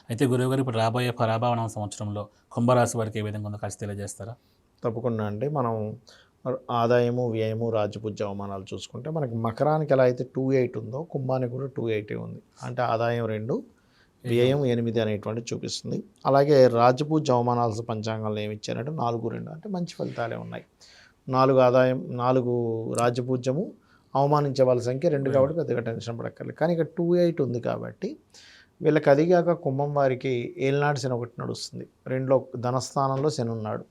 అయితే గురువుగారు ఇప్పుడు రాబోయే పరాభవనం సంవత్సరంలో కుంభరాశి వారికి ఏ విధంగా ఉందో కాస్త తెలియజేస్తారా? తప్పకుండా అండి. మనం ఆదాయము, వ్యయము, రాజ్యపూజ్య అవమానాలు చూసుకుంటే మనకి మకరానికి ఎలా అయితే 2-8 ఉందో కుంభానికి కూడా 2-8 ఉంది. అంటే ఆదాయం 2, వ్యయం 8 అనేటువంటిది చూపిస్తుంది. అలాగే రాజ్యపూజ్య అవమానాలు పంచాంగంలో ఏమి ఇచ్చారంటే 4-2 అంటే మంచి ఫలితాలే ఉన్నాయి. 4 ఆదాయం, 4 రాజ్యపూజ్యము, అవమానించే వాళ్ళ సంఖ్య 2 కాబట్టి పెద్దగా టెన్షన్ పడక్కర్లేదు. కానీ ఇక్కడ 2-8 ఉంది కాబట్టి వీళ్ళకి అదిగాక కుంభం వారికి ఏలినాటి శని ఒకటి నడుస్తుంది. 2లో ధనస్థానంలో శని ఉన్నాడు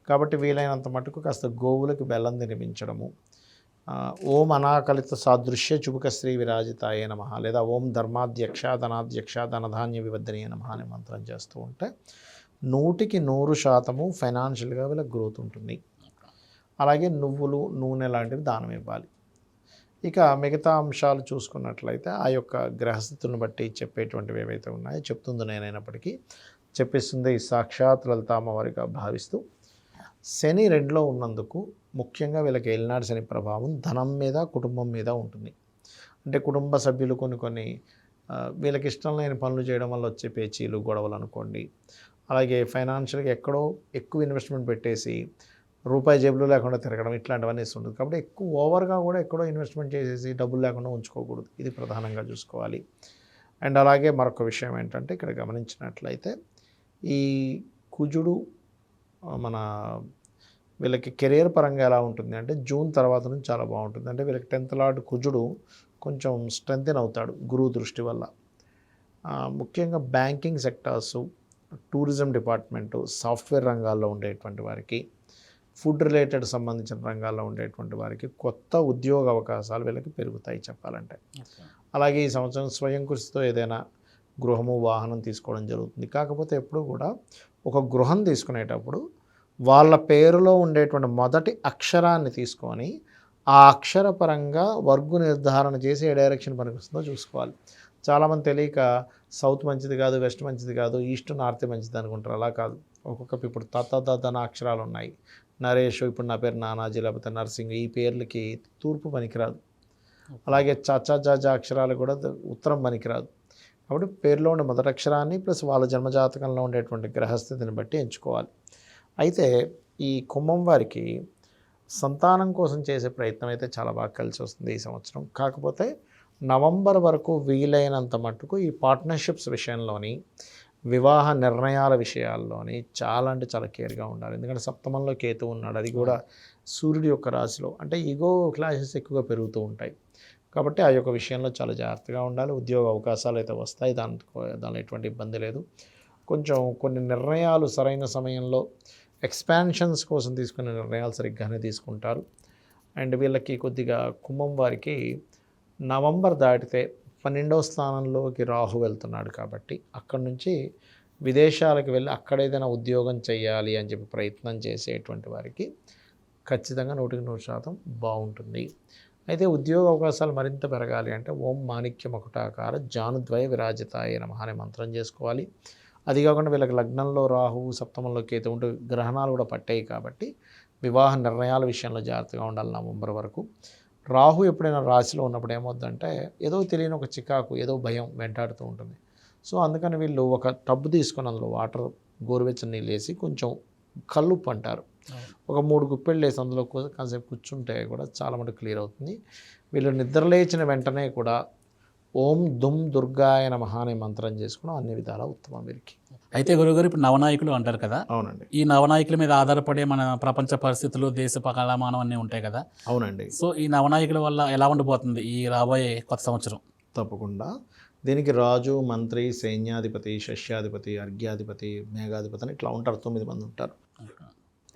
కాబట్టి వీలైనంత మటుకు కాస్త గోవులకు బెల్లం తినిపించడము, ఓం అనాకలిత సాదృశ్య చుబుక శ్రీ విరాజితాయే నమః లేదా ఓం ధర్మాధ్యక్ష ధనాధ్యక్ష ధనధాన్య వివర్ధనీయ నమః అనే మంత్రం చేస్తూ ఉంటే 100% ఫైనాన్షియల్గా వీళ్ళకి గ్రోత్ ఉంటుంది. అలాగే నువ్వులు, నూనె లాంటివి దానం ఇవ్వాలి. ఇక మిగతా అంశాలు చూసుకున్నట్లయితే ఆ యొక్క గ్రహస్థితులను బట్టి చెప్పేటువంటివి ఏవైతే ఉన్నాయో చెప్తుంది నేనైనప్పటికీ చెప్పిస్తుంది సాక్షాత్ లలితామ్మవారిగా భావిస్తూ శని 2లో ఉన్నందుకు ముఖ్యంగా వీళ్ళకి ఏలినాటి శని ప్రభావం ధనం మీద, కుటుంబం మీద ఉంటుంది. అంటే కుటుంబ సభ్యులు కొన్ని వీళ్ళకి ఇష్టం లేని పనులు చేయడం వల్ల వచ్చే పేచీలు, గొడవలు అనుకోండి. అలాగే ఫైనాన్షియల్గా ఎక్కడో ఎక్కువ ఇన్వెస్ట్మెంట్ పెట్టేసి రూపాయి జేబులో లేకుండా తిరగడం ఇట్లాంటివన్నీ ఇస్తుంటుంది. కాబట్టి ఎక్కువ ఓవర్గా కూడా ఎక్కడో ఇన్వెస్ట్మెంట్ చేసేసి డబ్బులు లేకుండా ఉంచుకోకూడదు. ఇది ప్రధానంగా చూసుకోవాలి. అండ్ అలాగే మరొక విషయం ఏంటంటే ఇక్కడ గమనించినట్లయితే ఈ కుజుడు మన వీళ్ళకి కెరియర్ పరంగా ఎలా ఉంటుంది అంటే జూన్ తర్వాత నుంచి చాలా బాగుంటుంది. అంటే వీళ్ళకి 10th లార్డ్ కుజుడు కొంచెం స్ట్రెంథెన్ అవుతాడు గురువు దృష్టి వల్ల. ముఖ్యంగా బ్యాంకింగ్ సెక్టార్సు, టూరిజం డిపార్ట్మెంటు, సాఫ్ట్వేర్ రంగాల్లో ఉండేటువంటి వారికి, ఫుడ్ రిలేటెడ్ సంబంధించిన రంగాల్లో ఉండేటువంటి వారికి కొత్త ఉద్యోగ అవకాశాలు వీళ్ళకి పెరుగుతాయి చెప్పాలంటే. అలాగే ఈ సంవత్సరం స్వయం కృషితో ఏదైనా గృహము, వాహనం తీసుకోవడం జరుగుతుంది. కాకపోతే ఎప్పుడు కూడా ఒక గృహం తీసుకునేటప్పుడు వాళ్ళ పేరులో ఉండేటువంటి మొదటి అక్షరాన్ని తీసుకొని ఆ అక్షరపరంగా వర్గు నిర్ధారణ చేసి ఏ డైరెక్షన్ పనికొస్తుందో చూసుకోవాలి. చాలామంది తెలియక సౌత్ మంచిది కాదు, వెస్ట్ మంచిది కాదు, ఈస్ట్ నార్త్ మంచిది అనుకుంటారు. అలా కాదు. ఇప్పుడు తన అక్షరాలు ఉన్నాయి. నరేష్, ఇప్పుడు నా పేరు నానాజీ లేకపోతే నర్సింగ్, ఈ పేర్లకి తూర్పు పనికిరాదు. అలాగే చ అక్షరాలు కూడా ఉత్తరం పనికిరాదు. కాబట్టి పేరులో ఉండే మొదటి అక్షరాన్ని ప్లస్ వాళ్ళ జన్మజాతకంలో ఉండేటువంటి గ్రహస్థితిని బట్టి ఎంచుకోవాలి. అయితే ఈ కుంభం వారికి సంతానం కోసం చేసే ప్రయత్నం అయితే చాలా బాగా కలిసి వస్తుంది ఈ సంవత్సరం. కాకపోతే నవంబర్ వరకు వీలైనంత మట్టుకు ఈ పార్ట్నర్షిప్స్ విషయంలోని, వివాహ నిర్ణయాల విషయాల్లోని చాలా అంటే చాలా కేర్గా ఉండాలి. ఎందుకంటే సప్తమంలో కేతు ఉన్నాడు, అది కూడా సూర్యుడి యొక్క రాశిలో. అంటే ఈగో క్లాషెస్ ఎక్కువగా పెరుగుతూ ఉంటాయి. కాబట్టి ఆ యొక్క విషయంలో చాలా జాగ్రత్తగా ఉండాలి. ఉద్యోగ అవకాశాలు అయితే వస్తాయి, దానిలో ఎటువంటి ఇబ్బంది లేదు. కొంచెం కొన్ని నిర్ణయాలు సరైన సమయంలో ఎక్స్పాన్షన్స్ కోసం తీసుకునే నిర్ణయాలు సరిగ్గానే తీసుకుంటారు. అండ్ వీళ్ళకి కొద్దిగా కుంభం వారికి నవంబర్ దాటితే 12వ స్థానంలోకి రాహు వెళ్తున్నాడు కాబట్టి అక్కడి నుంచి విదేశాలకు వెళ్ళి అక్కడ ఏదైనా ఉద్యోగం చేయాలి అని చెప్పి ప్రయత్నం చేసేటువంటి వారికి ఖచ్చితంగా 100% బాగుంటుంది. అయితే ఉద్యోగ అవకాశాలు మరింత పెరగాలి అంటే ఓం మాణిక్య మకుటాకార జానుద్వయ విరాజితాయ నమః అనే మంత్రం చేసుకోవాలి. అది కాకుండా వీళ్ళకి లగ్నంలో రాహు, సప్తమంలో కేతు ఉంటూ గ్రహణాలు కూడా పట్టాయి కాబట్టి వివాహ నిర్ణయాల విషయంలో జాగ్రత్తగా ఉండాలి నవంబర్ వరకు. రాహు ఎప్పుడైనా రాశిలో ఉన్నప్పుడు ఏమవుతుందంటే ఏదో తెలియని ఒక చికాకు, ఏదో భయం వెంటాడుతూ ఉంటుంది. సో అందుకని వీళ్ళు ఒక టబ్బు తీసుకొని అందులో వాటర్, గోరువెచ్చని నీళ్ళు వేసి కొంచెం కల్లుప్పు అంటారు, ఒక 3 గుప్పెళ్ళు వేసి అందులో కాసేపు కూర్చుంటే కూడా చాలా మటుకు క్లియర్ అవుతుంది. వీళ్ళు నిద్రలేచిన వెంటనే కూడా ఓం దుమ్ దుర్గాయ నమః అనే మంత్రం చేసుకోవడం అన్ని విధాల ఉత్తమం వీరికి. అయితే గురువుగారు ఇప్పుడు నవనాయకులు అంటారు కదా. అవునండి. ఈ నవనాయకుల మీద ఆధారపడే మన ప్రపంచ పరిస్థితులు, దేశ కాలమానం అన్నీ ఉంటాయి కదా. అవునండి. సో ఈ నవనాయకుల వల్ల ఎలా ఉండబోతుంది ఈ రాబోయే కొత్త సంవత్సరం? తప్పకుండా దీనికి రాజు, మంత్రి, సైన్యాధిపతి, శస్యాధిపతి, అర్ఘ్యాధిపతి, మేఘాధిపతి అని ఇట్లా ఉంటారు. 9 మంది ఉంటారు.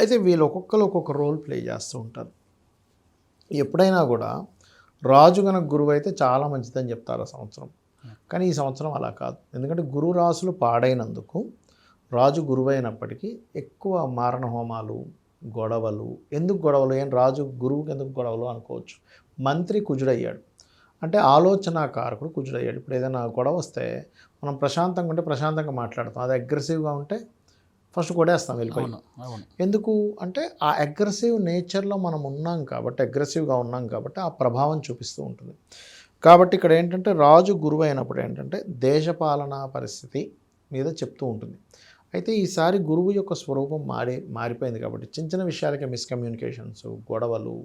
అయితే వీళ్ళు ఒక్కొక్కరు ఒక్కొక్క రోల్ ప్లే చేస్తూ ఉంటారు. ఎప్పుడైనా కూడా రాజు కనుక గురువు అయితే చాలా మంచిదని చెప్తారు ఆ సంవత్సరం. కానీ ఈ సంవత్సరం అలా కాదు. ఎందుకంటే గురు రాసులు పాడైనందుకు రాజు గురువు అయినప్పటికీ ఎక్కువ మారణ హోమాలు, గొడవలు. ఎందుకు గొడవలు? రాజు గురువుకి ఎందుకు గొడవలు అనుకోవచ్చు. మంత్రి కుజుడయ్యాడు అంటే ఆలోచనాకారకుడు కుజుడయ్యాడు. ఇప్పుడు ఏదైనా గొడవ వస్తే మనం ప్రశాంతంగా ఉంటే ప్రశాంతంగా మాట్లాడతాం, అది అగ్రెసివ్గా ఉంటే ఫస్ట్ కొడేస్తాం వెళ్ళిపోయి. ఎందుకు అంటే ఆ అగ్రెసివ్ నేచర్లో మనం ఉన్నాం కాబట్టి, అగ్రెసివ్గా ఉన్నాం కాబట్టి ఆ ప్రభావం చూపిస్తూ ఉంటుంది. కాబట్టి ఇక్కడ ఏంటంటే రాజు గురువు అయినప్పుడు ఏంటంటే దేశపాలనా పరిస్థితి మీద చెప్తూ ఉంటుంది. అయితే ఈసారి గురువు యొక్క స్వరూపం మారిపోయింది కాబట్టి చిన్న చిన్న విషయాలకే మిస్కమ్యూనికేషన్స్, గొడవలు,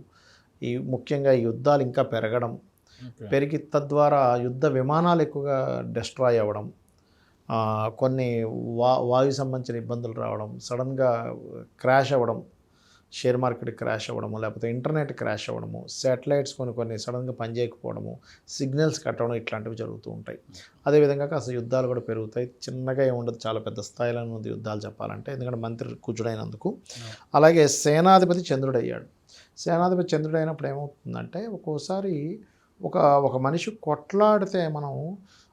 ఈ ముఖ్యంగా ఈ యుద్ధాలు ఇంకా పెరగడం, పెరిగి తద్వారా యుద్ధ విమానాలు ఎక్కువగా డెస్ట్రాయ్ అవ్వడం, కొన్ని వాయు సంబంధించిన ఇబ్బందులు రావడం, సడన్గా క్రాష్ అవ్వడం, షేర్ మార్కెట్ క్రాష్ అవ్వడము, లేకపోతే ఇంటర్నెట్ క్రాష్ అవ్వడము, శాటిలైట్స్ కొన్ని సడన్గా పనిచేయకపోవడము, సిగ్నల్స్ కట్టడం, ఇట్లాంటివి జరుగుతూ ఉంటాయి. అదేవిధంగా కాస్త యుద్ధాలు కూడా పెరుగుతాయి. చిన్నగా ఏముండదు, చాలా పెద్ద స్థాయిలో ఉంది యుద్ధాలు చెప్పాలంటే, ఎందుకంటే మంత్రి కుజుడైనందుకు. అలాగే సేనాధిపతి చంద్రుడయ్యాడు. సేనాధిపతి చంద్రుడైనప్పుడు ఏమవుతుందంటే ఒక్కోసారి ఒక మనిషి కొట్లాడితే మనం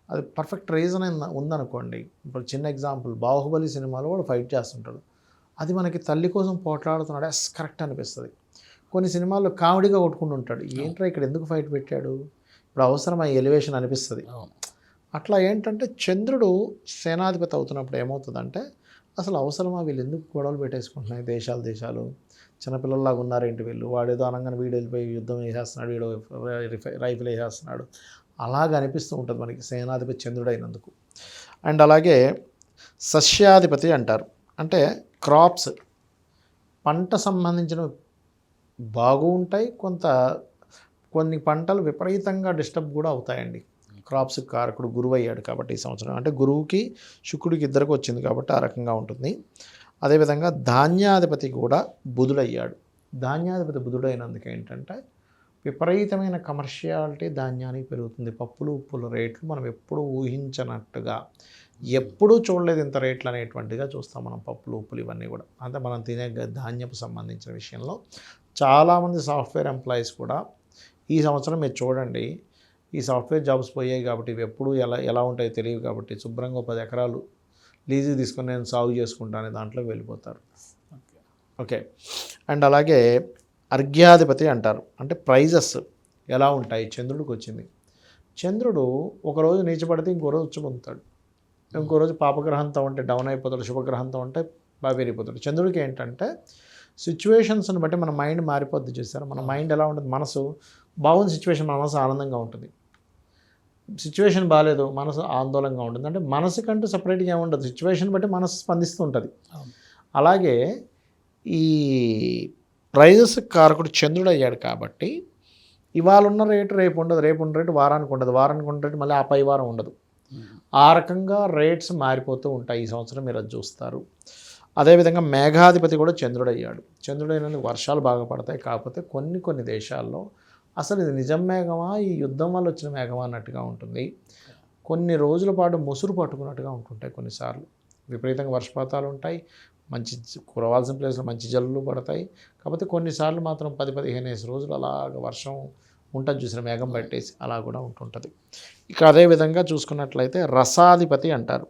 అది పర్ఫెక్ట్ రీజన్ ఉందనుకోండి. ఇప్పుడు చిన్న ఎగ్జాంపుల్, బాహుబలి సినిమాలో వాడు ఫైట్ చేస్తుంటాడు, అది మనకి తల్లి కోసం పోట్లాడుతున్నాడు కరెక్ట్ అనిపిస్తుంది. కొన్ని సినిమాల్లో కామెడీగా కొట్టుకుంటూ ఉంటాడు, ఏంట్రా ఇక్కడ ఎందుకు ఫైట్ పెట్టాడు, ఇప్పుడు అవసరమా ఎలివేషన్ అనిపిస్తుంది. అట్లా ఏంటంటే చంద్రుడు సేనాధిపతి అవుతున్నప్పుడు ఏమవుతుందంటే అసలు అవసరమా, వీళ్ళు ఎందుకు గొడవలు పెట్టేసుకుంటున్నాయి దేశాలు, చిన్నపిల్లల్లాగా ఉన్నారేంటి వీళ్ళు, వాడు ఏదో అనగానే వీడు వెళ్ళిపోయి యుద్ధం వేసేస్తున్నాడు, వీడు రైఫిల్ వేసేస్తున్నాడు, అలాగ అనిపిస్తూ ఉంటుంది మనకి సేనాధిపతి చంద్రుడు అయినందుకు. అండ్ అలాగే సస్యాధిపతి అంటారు, అంటే క్రాప్స్, పంట సంబంధించిన బాగు ఉంటాయి, కొన్ని పంటలు విపరీతంగా డిస్టర్బ్ కూడా అవుతాయండి. క్రాప్స్ కారకుడు గురువు అయ్యాడు కాబట్టి ఈ సంవత్సరం, అంటే గురువుకి శుక్రుడికి ఇద్దరికి వచ్చింది కాబట్టి ఆ రకంగా ఉంటుంది. అదేవిధంగా ధాన్యాధిపతి కూడా బుధుడయ్యాడు. ధాన్యాధిపతి బుధుడైనందుకు ఏంటంటే విపరీతమైన కమర్షియాలిటీ ధాన్యానికి పెరుగుతుంది. పప్పులు ఉప్పుల రేట్లు మనం ఎప్పుడూ ఊహించనట్టుగా, ఎప్పుడూ చూడలేదు ఇంత రేట్లు అనేటువంటిగా చూస్తాం మనం, పప్పులు ఉప్పులు ఇవన్నీ కూడా. అంటే మనం తినే ధాన్యపు సంబంధించిన విషయంలో చాలామంది సాఫ్ట్వేర్ ఎంప్లాయీస్ కూడా ఈ సంవత్సరం మీరు చూడండి, ఈ సాఫ్ట్వేర్ జాబ్స్ పోయాయి కాబట్టి ఇవి ఎప్పుడు ఎలా ఉంటాయో తెలియదు కాబట్టి శుభ్రంగా 10 ఎకరాలు లీజు తీసుకొని నేను సాగు చేసుకుంటానే దాంట్లోకి వెళ్ళిపోతారు. ఓకే. అండ్ అలాగే అర్ఘ్యాధిపతి అంటారు, అంటే ప్రైజెస్ ఎలా ఉంటాయి చంద్రుడికి వచ్చింది. చంద్రుడు ఒకరోజు నీచపడితే ఇంకో రోజు ఉచ్చ పొందుతాడు, ఇంకో రోజు పాపగ్రహంతో ఉంటే డౌన్ అయిపోతాడు, శుభగ్రహంతో ఉంటే బాగా పెరిగిపోతాడు. చంద్రుడికి ఏంటంటే సిచ్యువేషన్స్ని బట్టి మన మైండ్ మారిపోద్ది. చూస్తారు, మన మైండ్ ఎలా ఉంటుంది, మనసు బాగుంది సిచ్యువేషన్, మన మనసు ఆనందంగా ఉంటుంది, సిచ్యువేషన్ బాగాలేదు మనసు ఆందోళనగా ఉంటుంది. అంటే మనసుకంటూ సపరేట్గా ఏముండదు, సిచ్యువేషన్ బట్టి మనసు స్పందిస్తూ ఉంటుంది. అలాగే ఈ ప్రైజెస్ కారకుడు చంద్రుడు అయ్యాడు కాబట్టి ఇవాళ ఉన్న రేటు రేపు ఉండదు, రేపు ఉన్న రేటు వారానికి ఉండదు, వారానికి ఉన్న రేటు మళ్ళీ ఆ పై వారం ఉండదు. ఆ రకంగా రేట్స్ మారిపోతూ ఉంటాయి. ఈ సంవత్సరం మీరు అది చూస్తారు. అదేవిధంగా మేఘాధిపతి కూడా చంద్రుడు అయ్యాడు. చంద్రుడు అయినందుకు వర్షాలు బాగా పడతాయి. కాకపోతే కొన్ని దేశాల్లో అసలు ఇది నిజం మేఘమా, ఈ యుద్ధం వల్ల వచ్చిన మేఘమా అన్నట్టుగా ఉంటుంది. కొన్ని రోజుల పాటు ముసురు పట్టుకున్నట్టుగా ఉంటుంటాయి. కొన్నిసార్లు విపరీతంగా వర్షపాతాలు ఉంటాయి, మంచి కురవాల్సిన ప్లేస్లో మంచి జల్లులు పడతాయి. కాకపోతే కొన్నిసార్లు మాత్రం 10-15 రోజులు అలాగ వర్షం ఉంటుంది, చూసిన మేఘం పట్టేసి అలా కూడా ఉంటుంటుంది. ఇక అదేవిధంగా చూసుకున్నట్లయితే రసాధిపతి అంటారు.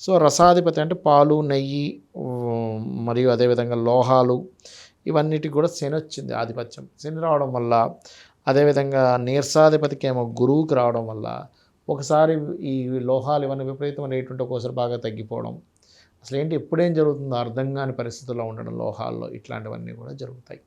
సో రసాధిపతి అంటే పాలు, నెయ్యి మరియు అదేవిధంగా లోహాలు, ఇవన్నిటికి కూడా శని వచ్చింది ఆధిపత్యం. శని రావడం వల్ల, అదేవిధంగా నీరసాధిపతికి ఏమో గురువుకి రావడం వల్ల ఒకసారి ఈ లోహాలు ఇవన్నీ విపరీతమైన రేటు ఉంటే ఒక్కోసారి బాగా తగ్గిపోవడం, అసలు ఏంటి ఎప్పుడేం జరుగుతుందో అర్థం కాని పరిస్థితుల్లో ఉండడం లోహాల్లో, ఇట్లాంటివన్నీ కూడా జరుగుతాయి.